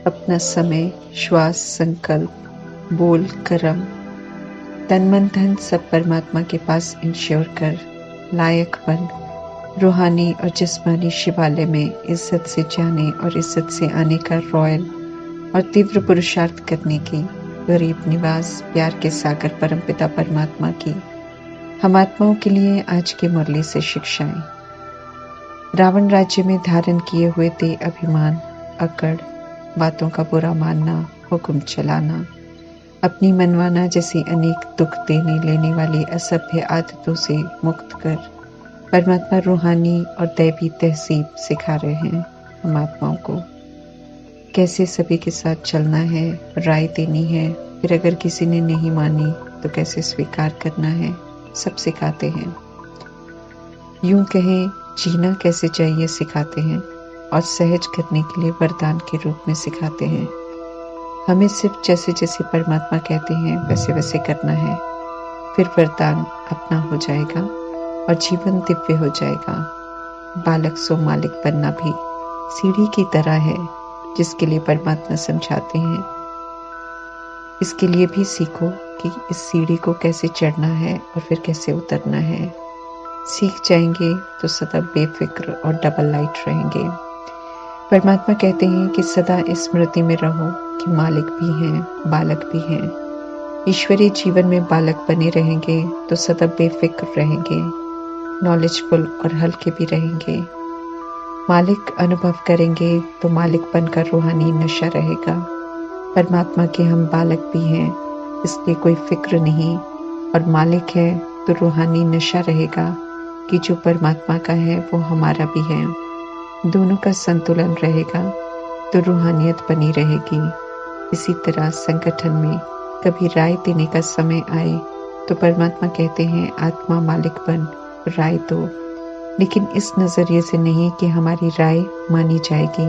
अपना समय, श्वास, संकल्प, बोल, कर्म, तन मन धन सब परमात्मा के पास इंश्योर कर लायक बन रूहानी और जिस्मानी शिवालय में इज्जत से जाने और इज्जत से आने का रॉयल और तीव्र पुरुषार्थ करने की गरीब निवास प्यार के सागर परमपिता परमात्मा की हम आत्माओं के लिए आज की मुरली से शिक्षाएं। रावण राज्य में धारण किए हुए थे अभिमान, अकड़, बातों का बुरा मानना, हुक्म चलाना, अपनी मनवाना जैसी अनेक दुख देने लेने वाली असभ्य आदतों से मुक्त कर परमात्मा रूहानी और दैवी तहसीब सिखा रहे हैं हम आत्माओं को। कैसे सभी के साथ चलना है, राय देनी है, फिर अगर किसी ने नहीं मानी तो कैसे स्वीकार करना है, सब सिखाते हैं। यूं कहें जीना कैसे चाहिए सिखाते हैं और सहज करने के लिए वरदान के रूप में सिखाते हैं। हमें सिर्फ जैसे जैसे परमात्मा कहते हैं वैसे वैसे करना है, फिर वरदान अपना हो जाएगा और जीवन दिव्य हो जाएगा। बालक सो मालिक बनना भी सीढ़ी की तरह है जिसके लिए परमात्मा समझाते हैं। इसके लिए भी सीखो कि इस सीढ़ी को कैसे चढ़ना है और फिर कैसे उतरना है। सीख जाएंगे तो सदा बेफिक्र और डबल लाइट रहेंगे। परमात्मा कहते हैं कि सदा इस स्मृति में रहो कि मालिक भी हैं, बालक भी हैं। ईश्वरीय जीवन में बालक बने रहेंगे तो सदा बेफिक्र रहेंगे, नॉलेजफुल और हल्के भी रहेंगे। मालिक अनुभव करेंगे तो मालिक बनकर रूहानी नशा रहेगा। परमात्मा के हम बालक भी हैं, इसलिए कोई फिक्र नहीं, और मालिक है तो रूहानी नशा रहेगा कि जो परमात्मा का है वो हमारा भी है। दोनों का संतुलन रहेगा तो रूहानियत बनी रहेगी। इसी तरह संगठन में कभी राय देने का समय आए तो परमात्मा कहते हैं आत्मा मालिक बन, राय दो, लेकिन इस नजरिए से नहीं कि हमारी राय मानी जाएगी,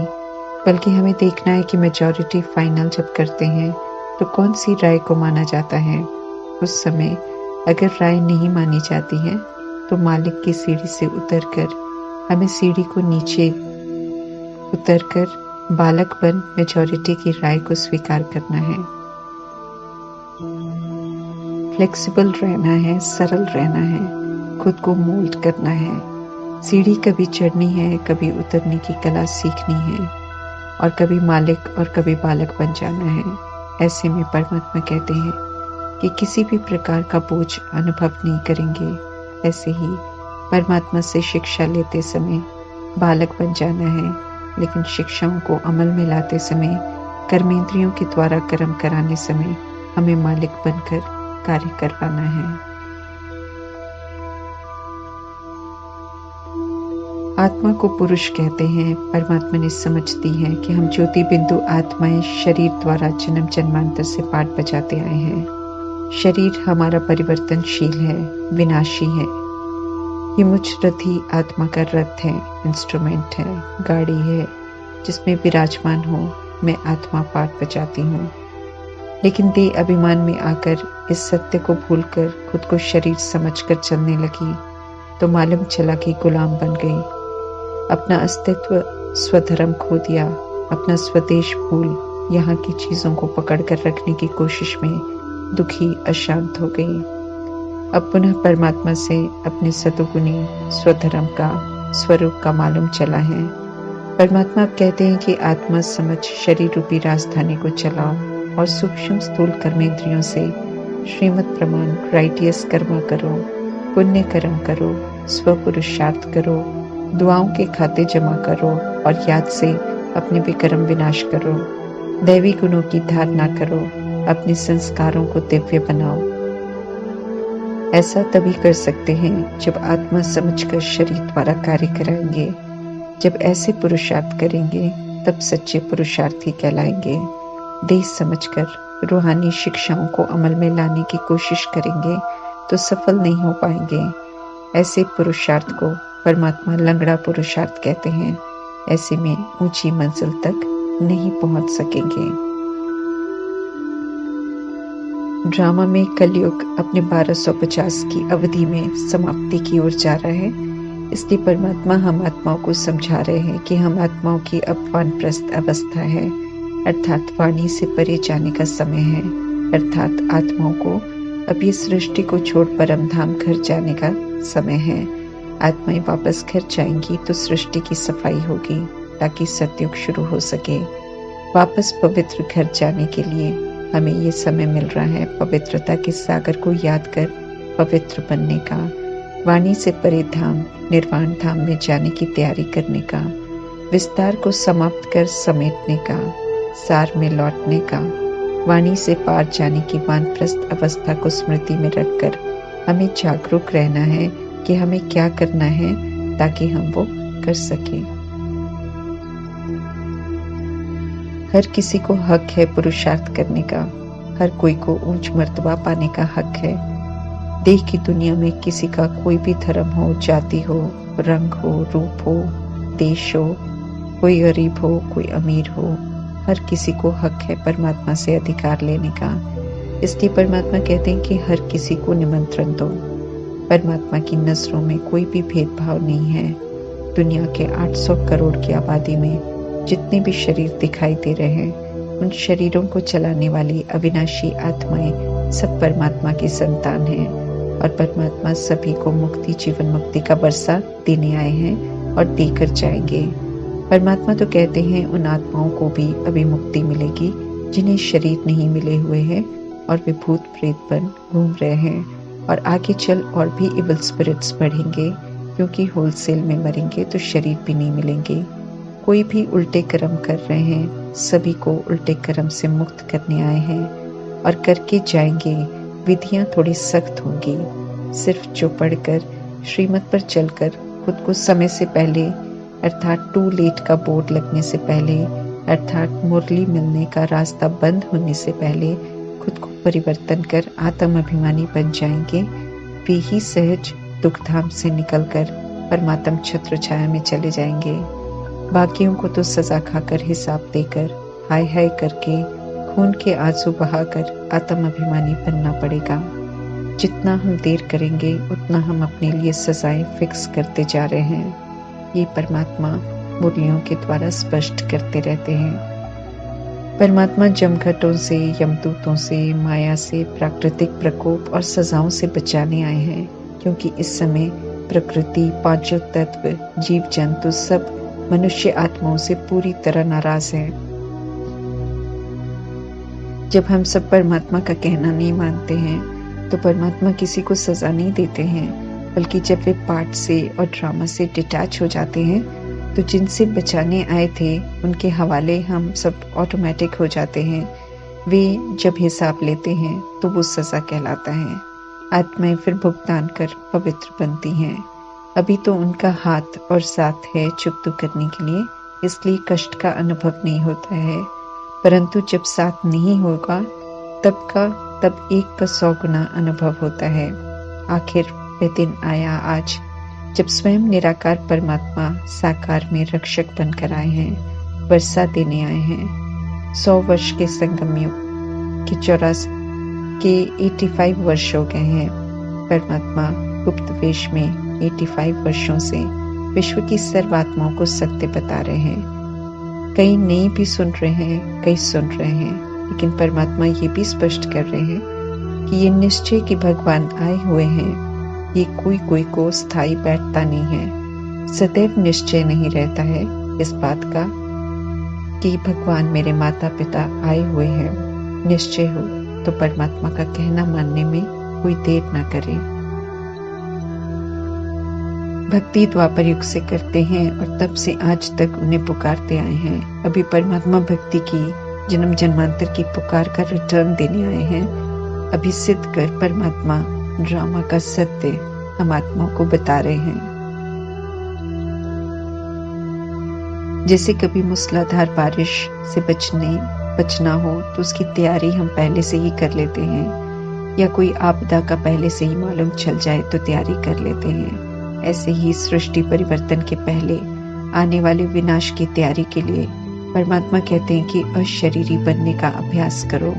बल्कि हमें देखना है कि मेजॉरिटी फाइनल जब करते हैं तो कौन सी राय को माना जाता है। उस समय अगर राय नहीं मानी जाती है तो मालिक की सीढ़ी से उतरकर हमें सीढ़ी को नीचे उतरकर बालक बन मेजॉरिटी की राय को स्वीकार करना है। फ्लेक्सिबल रहना है, सरल रहना है, खुद को मोल्ड करना है। सीढ़ी कभी चढ़नी है, कभी उतरने की कला सीखनी है, और कभी मालिक और कभी बालक बन जाना है। ऐसे में परमात्मा कहते हैं कि किसी भी प्रकार का बोझ अनुभव नहीं करेंगे। ऐसे ही परमात्मा से शिक्षा लेते समय बालक बन जाना है, लेकिन शिक्षाओं को अमल में लाते समय, कर्मेंद्रियों के द्वारा कर्म कराने समय हमें मालिक बनकर कार्य करवाना है। आत्मा को पुरुष कहते हैं। परमात्मा ने समझ दी है कि हम ज्योति बिंदु आत्माएं शरीर द्वारा जन्म जन्मांतर से पाठ बजाते आए हैं। शरीर हमारा परिवर्तनशील है, विनाशी है। ये मुझ रथी आत्मा का रथ है, इंस्ट्रूमेंट है, गाड़ी है जिसमें विराजमान हो मैं आत्मा पाठ बजाती हूँ। लेकिन देह अभिमान में आकर इस सत्य को भूलकर खुद को शरीर समझकर चलने लगी तो मालूम चला कि गुलाम बन गई। अपना अस्तित्व स्वधर्म खो दिया, अपना स्वदेश भूल यहाँ की चीजों को पकड़ कर रखने की कोशिश में दुखी अशांत हो गई। अब पुनः परमात्मा से अपने सतुगुणी स्वधर्म का स्वरूप का मालूम चला है। परमात्मा अब कहते हैं कि आत्मा समझ शरीर रूपी राजधानी को चलाओ और सूक्ष्म स्थूल कर्मेंद्रियों से श्रीमत प्रमाण राइटियस कर्म करो, पुण्य कर्म करो, स्वपुरुषार्थ करो, दुआओं के खाते जमा करो और याद से अपने विकर्म विनाश करो, दैवी गुणों की धारणा करो, अपने संस्कारों को दिव्य बनाओ। ऐसा तभी कर सकते हैं जब आत्मा समझकर शरीर द्वारा कार्य कराएंगे। जब ऐसे पुरुषार्थ करेंगे तब सच्चे पुरुषार्थी कहलाएंगे। देश समझकर रूहानी शिक्षाओं को अमल में लाने की कोशिश करेंगे तो सफल नहीं हो पाएंगे। ऐसे पुरुषार्थ को परमात्मा लंगड़ा पुरुषार्थ कहते हैं। ऐसे में ऊंची मंजिल तक नहीं पहुंच सकेंगे। ड्रामा में कलयुग अपने 1250 की अवधि में समाप्ति की ओर जा रहा है, इसलिए परमात्मा हम आत्माओं को समझा रहे हैं कि हम आत्माओं की अब वानप्रस्थ अवस्था है। अर्थात वाणी से परे जाने का समय है, अर्थात आत्माओं को अब ये सृष्टि को छोड़ परम धाम घर जाने का समय है। आत्माएं वापस घर जाएंगी तो सृष्टि की सफाई होगी ताकि सतयुग शुरू हो सके। वापस पवित्र घर जाने के लिए हमें ये समय मिल रहा है पवित्रता के सागर को याद कर पवित्र बनने का, वाणी से परे धाम निर्वाण धाम में जाने की तैयारी करने का, विस्तार को समाप्त कर समेटने का, सार में लौटने का, वाणी से पार जाने की वानप्रस्थ अवस्था को स्मृति में रखकर हमें जागरूक रहना है कि हमें क्या करना है ताकि हम वो कर सकें। हर किसी को हक है पुरुषार्थ करने का, हर कोई को ऊंच मर्तबा पाने का हक है। देह की दुनिया में किसी का कोई भी धर्म हो, जाति हो, रंग हो, रूप हो, देश हो, कोई गरीब हो, कोई अमीर हो, हर किसी को हक है परमात्मा से अधिकार लेने का। इसलिए परमात्मा कहते हैं कि हर किसी को निमंत्रण दो। परमात्मा की नजरों में कोई भी भेदभाव नहीं है। दुनिया के 800 करोड़ की आबादी में जितने भी शरीर दिखाई दे रहे हैं, उन शरीरों को चलाने वाली अविनाशी आत्माएं सब परमात्मा की संतान हैं और परमात्मा सभी को मुक्ति, जीवन मुक्ति का बरसा देने आए हैं और देकर जाएंगे। परमात्मा तो कहते हैं उन आत्माओं को भी अभी मुक्ति मिलेगी जिन्हें शरीर नहीं मिले हुए हैं और वे भूत प्रेत बन घूम रहे हैं और आगे चल और भी इविल स्पिरिट्स बढ़ेंगे, क्योंकि होलसेल में मरेंगे तो शरीर भी नहीं मिलेंगे। कोई भी उल्टे कर्म कर रहे हैं, सभी को उल्टे कर्म से मुक्त करने आए हैं और करके जाएंगे। विधियां थोड़ी सख्त होंगी। सिर्फ जो पढ़कर श्रीमत पर चलकर खुद को समय से पहले अर्थात टू लेट का बोर्ड लगने से पहले, अर्थात मुरली मिलने का रास्ता बंद होने से पहले खुद को परिवर्तन कर आत्म अभिमानी बन जाएंगे। वे ही सहज दुखधाम से निकलकर परमात्म छत्र छाया में चले जाएंगे। बाकियों को तो सजा खाकर हिसाब देकर हाय हाय करके खून के आंसू बहाकर आत्म अभिमानी बनना पड़ेगा। जितना हम देर करेंगे उतना हम अपने लिए सजाएं फिक्स करते जा रहे हैं। ये परमात्मा मुरलियों के द्वारा स्पष्ट करते रहते हैं। परमात्मा जमघटों से, यमदूतों से, माया से, प्राकृतिक प्रकोप और सजाओं से बचाने आए हैं, क्योंकि इस समय प्रकृति, पांचों तत्व, जीव जंतु सब मनुष्य आत्माओं से पूरी तरह नाराज हैं। जब हम सब परमात्मा का कहना नहीं मानते हैं तो परमात्मा किसी को सजा नहीं देते हैं, बल्कि जब वे पाठ से और ड्रामा से डिटैच हो जाते हैं तो जिनसे बचाने आए थे उनके हवाले हम सब ऑटोमेटिक हो जाते हैं। वे जब हिसाब लेते हैं तो वो सजा कहलाता है। आत्माएं फिर भुगतान कर पवित्र बनती हैं। अभी तो उनका हाथ और साथ है चुकतू करने के लिए, इसलिए कष्ट का अनुभव नहीं होता है। परंतु जब साथ नहीं होगा तब 1 का 100 गुना अनुभव होता है। आखिर वह दिन आया आज जब स्वयं निराकार परमात्मा साकार में रक्षक बनकर आए हैं, वर्षा देने आए हैं। 100 वर्ष के संगम युग के 85 वर्ष हो गए हैं। परमात्मा गुप्त वेश में 85 वर्षों से विश्व की सर्व आत्माओं को सत्य बता रहे हैं। कई नहीं भी सुन रहे हैं, कई सुन रहे हैं, लेकिन परमात्मा ये भी स्पष्ट कर रहे हैं कि ये निश्चय कि भगवान आए हुए हैं। ये कोई को स्थायी बैठता नहीं है। सदैव निश्चय नहीं रहता है इस बात का कि भगवान मेरे माता पिता आए हुए हैं। निश्चय हो तो परमात्मा का कहना मानने में कोई देर ना करे। भक्ति द्वापर युग से करते हैं और तब से आज तक उन्हें पुकारते आए हैं। अभी परमात्मा भक्ति की जन्म जन्मांतर की पुकार का रिटर्न देने आए हैं। अभी सिद्ध कर परमात्मा ड्रामा का सत्य हम आत्माओं को बता रहे हैं। जैसे कभी मूसलाधार बारिश से बचना हो तो उसकी तैयारी हम पहले से ही कर लेते हैं, या कोई आपदा का पहले से ही मालूम चल जाए तो तैयारी कर लेते हैं। ऐसे ही सृष्टि परिवर्तन के पहले आने वाले विनाश की तैयारी के लिए परमात्मा कहते हैं कि अशरीरी बनने का अभ्यास करो।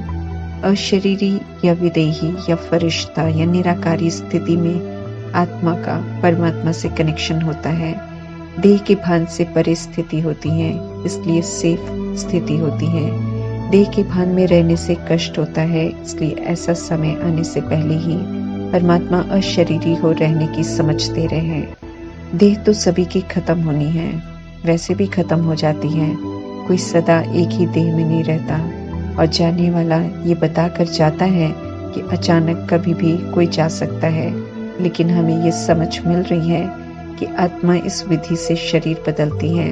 अशरीरी या विदेही या फरिश्ता या निराकारी स्थिति में आत्मा का परमात्मा से कनेक्शन होता है। देह के भान से परे स्थिति होती है, इसलिए सेफ स्थिति होती है। देह के भान में रहने से कष्ट होता है, इसलिए ऐसा समय आने से पहले ही परमात्मा अशरीरी हो रहने की समझ दे रहे हैं। देह तो सभी की खत्म होनी है, वैसे भी खत्म हो जाती है। कोई सदा एक ही देह में नहीं रहता, और जाने वाला ये बताकर जाता है कि अचानक कभी भी कोई जा सकता है। लेकिन हमें ये समझ मिल रही है कि आत्मा इस विधि से शरीर बदलती है,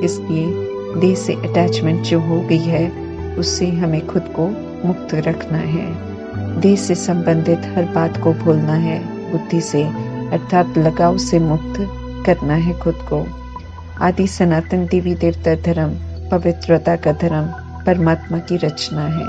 इसलिए देह से अटैचमेंट जो हो गई है उससे हमें खुद को मुक्त रखना है। देह से संबंधित हर बात को भूलना है, बुद्धि से अर्थात लगाव से मुक्त करना है खुद को। आदि सनातन देवी देवता धर्म पवित्रता का धर्म परमात्मा की रचना है।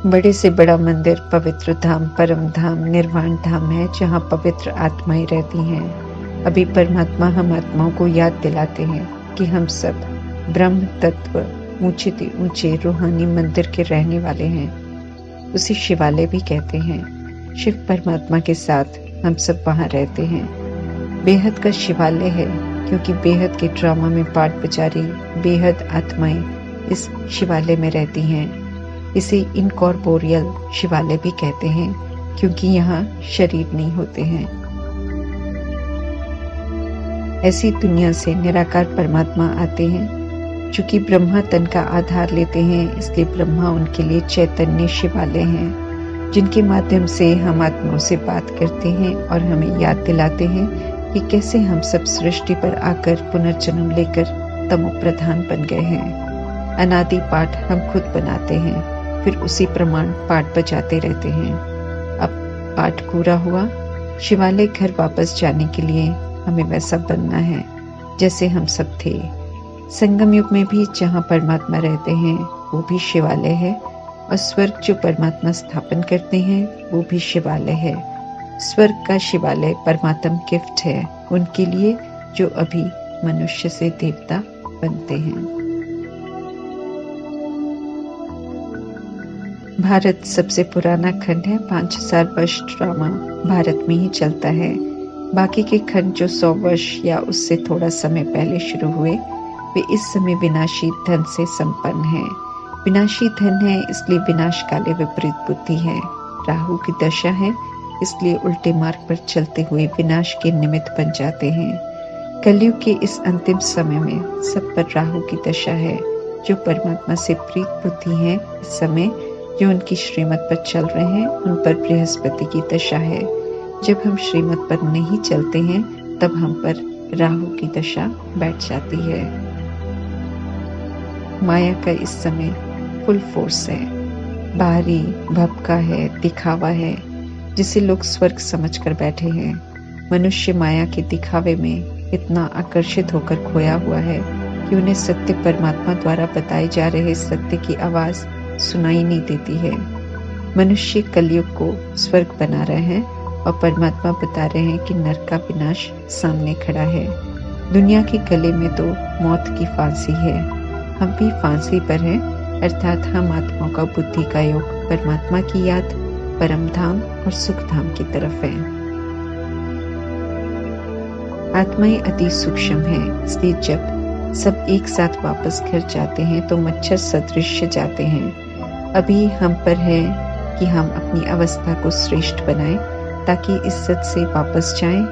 बड़े से बड़ा मंदिर पवित्र धाम, परम धाम, निर्वाण धाम है, जहाँ पवित्र आत्माएं रहती हैं। अभी परमात्मा हम आत्माओं को याद दिलाते हैं कि हम सब ब्रह्म तत्व ऊंचे ऊंचे रूहानी मंदिर के रहने वाले हैं। उसे शिवालय भी कहते हैं। शिव परमात्मा के साथ हम सब वहाँ रहते हैं। बेहद का शिवालय है, क्योंकि बेहद के ड्रामा में पाठ पुजारी बेहद आत्माएं इस शिवालय में रहती हैं। इसे इनकॉर्पोरियल शिवालय भी कहते हैं, क्योंकि यहाँ शरीर नहीं होते हैं। ऐसी दुनिया से निराकार परमात्मा आते हैं। चूंकि ब्रह्मा तन का आधार लेते हैं, इसलिए ब्रह्मा उनके लिए चैतन्य शिवालय हैं, जिनके माध्यम से हम आत्माओं से बात करते हैं और हमें याद दिलाते हैं कि कैसे हम सब सृष्टि पर आकर पुनर्जन्म लेकर तमो प्रधान बन गए हैं। अनादि पाठ हम खुद बनाते हैं, फिर उसी प्रमाण पाठ बजाते रहते हैं। अब पाठ पूरा हुआ, शिवालय घर वापस जाने के लिए हमें वैसा बनना है जैसे हम सब थे। संगम युग में भी जहाँ परमात्मा रहते हैं वो भी शिवालय है, और स्वर्ग जो परमात्मा स्थापन करते हैं वो भी शिवालय है। स्वर्ग का शिवालय परमात्म गिफ्ट है उनके लिए जो अभी मनुष्य से देवता बनते हैं। भारत सबसे पुराना खंड है। 5000 वर्ष ड्रामा भारत में ही चलता है। बाकी के खंड जो 100 वर्ष या उससे थोड़ा समय पहले शुरू हुए, वे इस समय विनाशी धन से संपन्न हैं। विनाशी धन है, इसलिए विनाश काले विपरीत बुद्धि है। राहु की दशा है, इसलिए उल्टे मार्ग पर चलते हुए विनाश के निमित्त बन जाते हैं। कलयुग के इस अंतिम समय में सब पर राहु की दशा है। जो परमात्मा से प्रीत बुद्धि है, इस समय जो उनकी श्रीमत पर चल रहे हैं, उन पर बृहस्पति की दशा है। जब हम श्रीमत पर नहीं चलते हैं, तब हम पर राहु की दशा बैठ जाती है। माया का इस समय फुल फोर्स है। बाहरी भपका है, दिखावा है, जिसे लोग स्वर्ग समझकर बैठे हैं। मनुष्य माया के दिखावे में इतना आकर्षित होकर खोया हुआ है कि उन्हें सत्य परमात्मा द्वारा बताए जा रहे सत्य की आवाज सुनाई नहीं देती है। मनुष्य कलयुग को स्वर्ग बना रहे हैं और परमात्मा बता रहे हैं कि नरक का विनाश सामने खड़ा है। दुनिया के गले में तो मौत की फांसी है। हम भी फांसी पर हैं, अर्थात हम आत्माओं का बुद्धि का योग परमात्मा की याद, परम धाम और सुख धाम की तरफ है। आत्माएं अति सूक्ष्म हैं, इसलिए जब सब एक साथ वापस घर जाते हैं तो मच्छर सदृश जाते हैं। अभी हम पर है कि हम अपनी अवस्था को श्रेष्ठ बनाएं, ताकि इज्जत से वापस जाएं।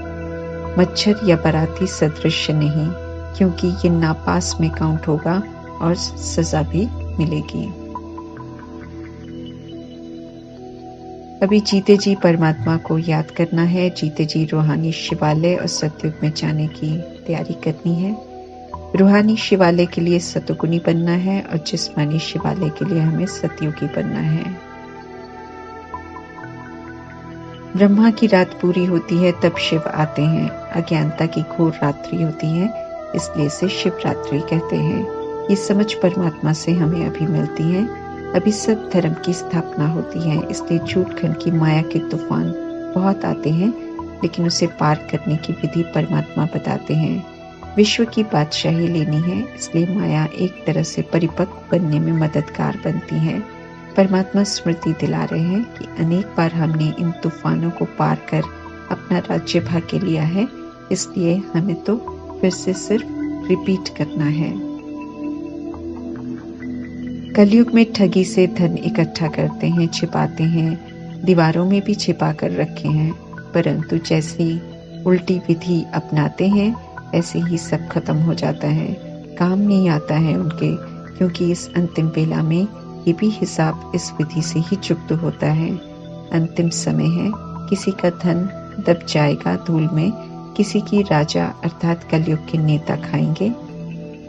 मच्छर या बाराती सदृश नहीं, क्योंकि ये नापास में काउंट होगा और सजा भी मिलेगी। अभी जीते जी परमात्मा को याद करना है, जीते जी रूहानी शिवालय और सतयुग में जाने की तैयारी करनी है। रूहानी शिवालय के लिए सतुगुनी बनना है और जिस्मानी शिवालय के लिए हमें सतयुगी बनना है। ब्रह्मा की रात पूरी होती है तब शिव आते हैं। अज्ञानता की घोर रात्रि होती है, इसलिए इसे शिवरात्रि कहते हैं। ये समझ परमात्मा से हमें अभी मिलती है। अभी सब धर्म की स्थापना होती है, इसलिए झूठ खंड की माया के तूफान बहुत आते हैं, लेकिन उसे पार करने की विधि परमात्मा बताते हैं। विश्व की बादशाही लेनी है, इसलिए माया एक तरह से परिपक्व बनने में मददगार बनती है। परमात्मा स्मृति दिला रहे हैं कि अनेक बार हमने इन तूफानों को पार कर अपना राज्य भाग्य लिया है, इसलिए हमें तो फिर से सिर्फ रिपीट करना है। कलयुग में ठगी से धन इकट्ठा करते हैं, छिपाते हैं, दीवारों में भी छिपा कर रखे हैं, परंतु जैसी उल्टी विधि अपनाते हैं ऐसे ही सब खत्म हो जाता है, काम नहीं आता है उनके, क्योंकि इस अंतिम बेला में ये भी हिसाब इस विधि से ही चुकता होता है। अंतिम समय है, किसी का धन दब जाएगा धूल में, किसी की राजा अर्थात कलयुग के नेता खाएंगे,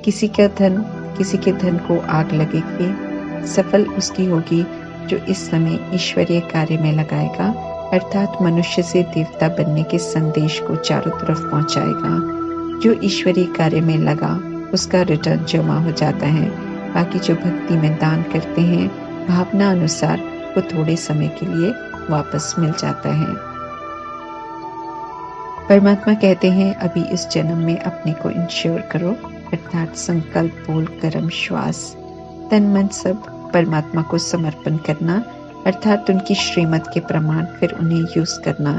किसी के धन को आग लगेगी। सफल उसकी होगी जो इस समय ईश्वरीय कार्य में लगाएगा, अर्थात मनुष्य से देवता बनने के संदेश को चारों तरफ पहुंचाएगा। जो ईश्वरीय कार्य में लगा उसका रिटर्न जमा हो जाता है। बाकी जो भक्ति में दान करते हैं भावना अनुसार वो थोड़े समय के लिए वापस मिल जाता है। परमात्मा कहते हैं अभी इस जन्म में अपने को इंश्योर करो, अर्थात संकल्प, बोल, कर्म, श्वास, तन मन सब परमात्मा को समर्पण करना, अर्थात उनकी श्रीमत के प्रमाण फिर उन्हें यूज करना,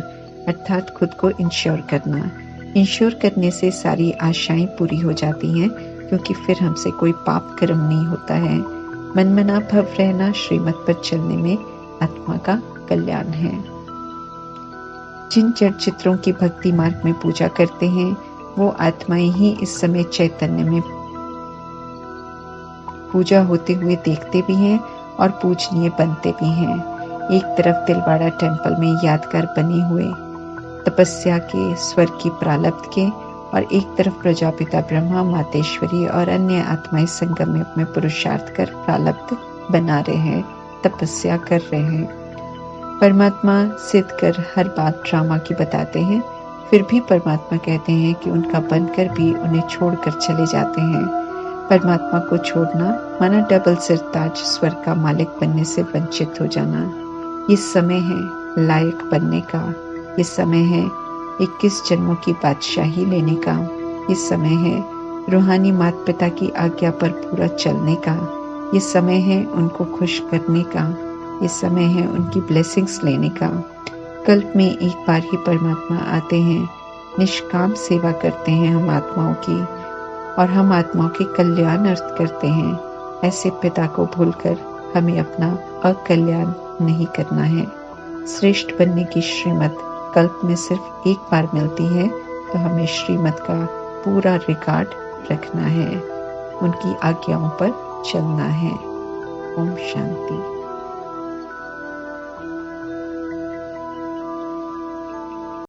अर्थात खुद को इंश्योर करना। इंश्योर करने से सारी आशाएं पूरी हो जाती हैं, क्योंकि फिर हमसे कोई पाप कर्म नहीं होता है। मनमना भव रहना श्रीमत पर चलने में आत्मा का कल्याण है। जिन जड़ चित्रों की भक्ति मार्ग में पूजा करते हैं वो आत्माएं ही इस समय चैतन्य में पूजा होते हुए देखते भी हैं और पूजनीय बनते भी हैं। एक तरफ तिलवाड़ा टेम्पल में यादगार बने हुए तपस्या के, स्वर्ग की प्रारब्ध के, और एक तरफ प्रजापिता ब्रह्मा, मातेश्वरी और अन्य आत्माएं संगम में पुरुषार्थ कर प्रारब्ध बना रहे हैं, तपस्या कर रहे हैं। परमात्मा सिद्ध कर हर बात ड्रामा की बताते हैं, फिर भी परमात्मा कहते हैं कि उनका बनकर भी उन्हें छोड़कर चले जाते हैं। परमात्मा को छोड़ना माना डबल सिरताज स्वर्ग का मालिक बनने से वंचित हो जाना। ये समय है लायक बनने का, ये समय है 21 जन्मों की बादशाही लेने का, ये समय है रूहानी माता पिता की आज्ञा पर पूरा चलने का, ये समय है उनको खुश करने का, ये समय है उनकी ब्लेसिंग्स लेने का। कल्प में एक बार ही परमात्मा आते हैं, निष्काम सेवा करते हैं हम आत्माओं की, और हम आत्माओं के कल्याण अर्थ करते हैं। ऐसे पिता को भूलकर हमें अपना अकल्याण नहीं करना है। श्रेष्ठ बनने की श्रीमत कल्प में सिर्फ एक बार मिलती है, तो हमें श्रीमत का पूरा रिकॉर्ड रखना है, उनकी आज्ञाओं पर चलना है। ओम शांति।